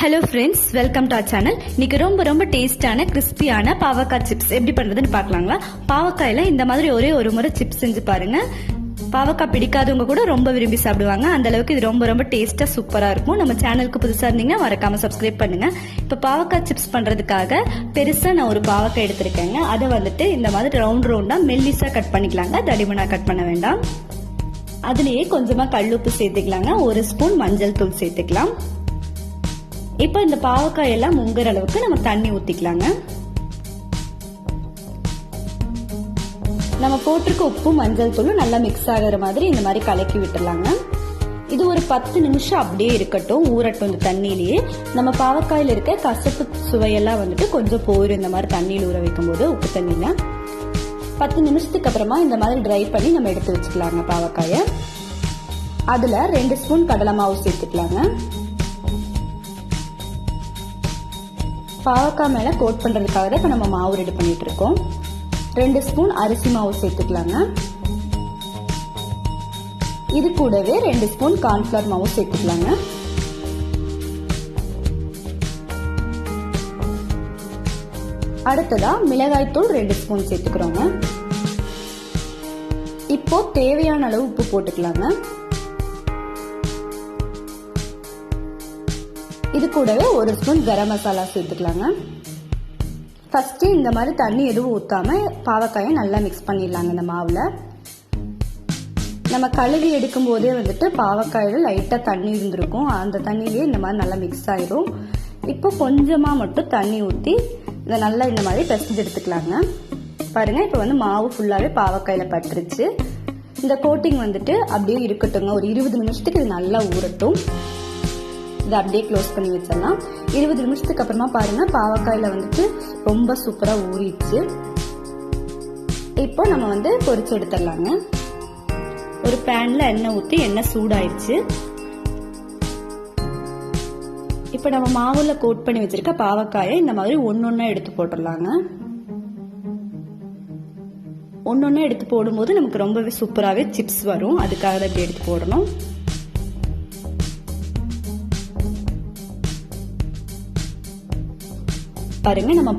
Hello friends, welcome to our channel. இன்னைக்கு ரொம்ப டேஸ்டான கிறிஸ்பியான பாவக்காய் சிப்ஸ் எப்படி பண்றதுன்னு பார்க்கலாங்களா. பாவக்காயில இந்த மாதிரி ஒரு முறை சிப்ஸ் செஞ்சு பாருங்க. பாவக்காய் பிடிக்காதவங்க கூட ரொம்ப விரும்பி சாப்பிடுவாங்க. அந்த அளவுக்கு இது ரொம்ப டேஸ்டா சூப்பரா இருக்கும். நம்ம சேனலுக்கு புதுசா இருந்தீங்கன்னா மறக்காம சப்ஸ்கிரைப் பண்ணுங்க. இப்ப பாவக்காய் சிப்ஸ் பண்றதுக்காக பெருசா நான் ஒரு பாவக்காய் எடுத்திருக்கேங்க. அதை வந்துட்டு இந்த மாதிரி ரவுண்டா மெல்லிசா கட் பண்ணிக்கலாங்க. தடிமனா கட் பண்ண வேண்டாம். அதுலயே கொஞ்சமா கல்லுப்பு சேர்த்துக்கலாங்க. 1 ஸ்பூன் மஞ்சள் தூள் சேர்த்துக்கலாம். இப்ப இந்த பாவக்காய் எல்லாம் முங்குற அளவுக்கு நம்ம தண்ணி ஊத்திக்கலாங்க. நம்ம போட்டிருக்க உப்பு மஞ்சள் தூள் நல்லா மிக்ஸ் ஆகிற மாதிரி இந்த மாதிரி கலக்கி விட்டுலாங்க. இது ஒரு 10 நிமிஷம் அப்படியே இருக்கட்டும், ஊறட்டும். இந்த தண்ணியிலேயே நம்ம பாவக்காயில இருக்க கசப்பு சுவையெல்லாம் வந்துட்டு கொஞ்சம் போயிடும். இந்த மாதிரி தண்ணியில் ஊற வைக்கும் போது உப்பு தண்ணியில 10 நிமிஷத்துக்கு அப்புறமா இந்த மாதிரி ட்ரை பண்ணி நம்ம எடுத்து வச்சுக்கலாங்க பாவக்காய. அதுல 2 ஸ்பூன் கடலை மாவு சேர்த்துக்கலாங்க. பாவக்காய் மேல கோட் பண்றதுக்காக தான் இப்ப நம்ம மாவு ரெடி பண்ணிட்டு இருக்கோம். 2 ஸ்பூன் அரிசி மாவு சேர்த்துக்கலாங்க. இது கூடவே 2 ஸ்பூன் கார்ன்ஃபிளவர் மாவு சேர்த்துக்கலாங்க. அடுத்ததா மிளகாய் தூள் 2 ஸ்பூன் சேர்த்துக்கிறோங்க. இப்போ தேவையான அளவு உப்பு போட்டுக்கலாங்க. இது கூடவே 1 ஸ்பூன் கரம் மசாலா சேர்த்துக்கலாங்க. ஃபர்ஸ்ட் இந்த மாதிரி தண்ணி எதுவும் ஊத்தாம பாவக்காயை நல்லா மிக்ஸ் பண்ணிடலாங்க. இந்த மாவுல நம்ம கழுவி எடுக்கும் போதே வந்துட்டு பாவக்காயில லைட்டா தண்ணி இருந்திருக்கும். அந்த தண்ணியிலேயே இந்த மாதிரி நல்லா மிக்ஸ் ஆயிரும். இப்போ கொஞ்சமா மட்டும் தண்ணி ஊத்தி இதை நல்லா இந்த மாதிரி பிசைஞ்சு எடுத்துக்கலாங்க. பாருங்க, இப்போ வந்து மாவு ஃபுல்லாவே பாவக்காயில பட்டுருச்சு. இந்த கோட்டிங் வந்துட்டு அப்படியே இருக்கட்டுங்க. ஒரு 20 நிமிஷத்துக்கு இது நல்லா ஊறட்டும். இதை அப்படியே க்ளோஸ் பண்ணி வச்சிடலாம். 20 நிமிஷத்துக்கு அப்புறமா பாருங்க, பாவக்காயில வந்துட்டு ரொம்ப சூப்பரா ஊறிடுச்சு. இப்போ நம்ம வந்து பொரிச்சு எடுத்துடலாங்க. ஒரு பேன்ல எண்ணெய் ஊத்தி எண்ணெய் சூடாயிடுச்சு. இப்ப நம்ம மாவுல கோட் பண்ணி வச்சிருக்க பாவக்காயை இந்த மாதிரி ஒன்னொன்னா எடுத்து போட்டுடலாங்க. ஒன்னொன்னா எடுத்து போடும்போது நமக்கு ரொம்பவே சூப்பராகவே சிப்ஸ் வரும். அதுக்காக தான் இப்படி எடுத்து போடணும். பாருங்க, நம்ம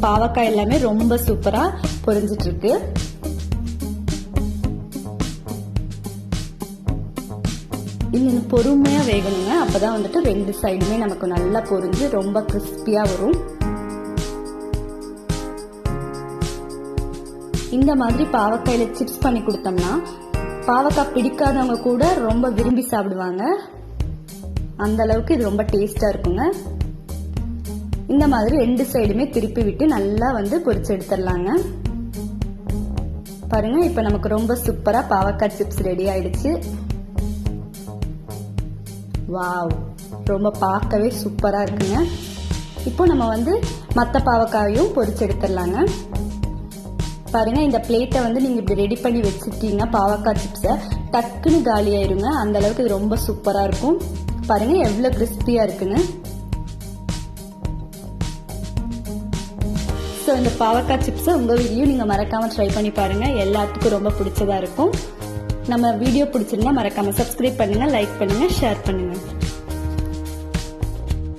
பாவக்காய் எல்லாமே ரொம்ப சூப்பரா பொரிஞ்சிட்டு இருக்கு. இது பொறுமையா வேகணுங்க. அப்பதான் வந்துட்டு 2 சைடுமே நமக்கு நல்லா பொரிஞ்சு ரொம்ப கிறிஸ்பியா வரும். இந்த மாதிரி பாவக்காயில சிப்ஸ் பண்ணி கொடுத்தோம்னா பாவக்காய் பிடிக்காதவங்க கூட ரொம்ப விரும்பி சாப்பிடுவாங்க. அந்த அளவுக்கு இது ரொம்ப டேஸ்டா இருக்குங்க. இந்த மாதிரி 2 சைடுமே திருப்பி விட்டு நல்லா வந்து பொரிச்சு எடுத்துடலாங்க. பாருங்க, இப்ப நமக்கு ரொம்ப சூப்பரா பாவக்காய் சிப்ஸ் ரெடி ஆயிடுச்சு. வாவ், ரொம்ப பார்க்கவே சூப்பரா இருக்குங்க. இப்போ நம்ம வந்து மத்த பாவக்காயும் பொரிச்சு எடுத்துடலாங்க. பாருங்க, இந்த பிளேட்டை வந்து நீங்க இப்படி ரெடி பண்ணி வச்சுட்டீங்கன்னா பாவக்காய் சிப்ஸ டக்குன்னு காலி ஆயிருங்க. அந்த அளவுக்கு இது ரொம்ப சூப்பரா இருக்கும். பாருங்க எவ்வளவு கிறிஸ்பியா இருக்குன்னு. ஸோ இந்த பாவக்காய் சிப்ஸை உங்கள் வீட்லையும் நீங்கள் மறக்காமல் ட்ரை பண்ணி பாருங்கள். எல்லாத்துக்கும் ரொம்ப பிடிச்சதா இருக்கும். நம்ம வீடியோ பிடிச்சிருந்தா மறக்காமல் சப்ஸ்கிரைப் பண்ணுங்கள், லைக் பண்ணுங்கள், ஷேர் பண்ணுங்கள்.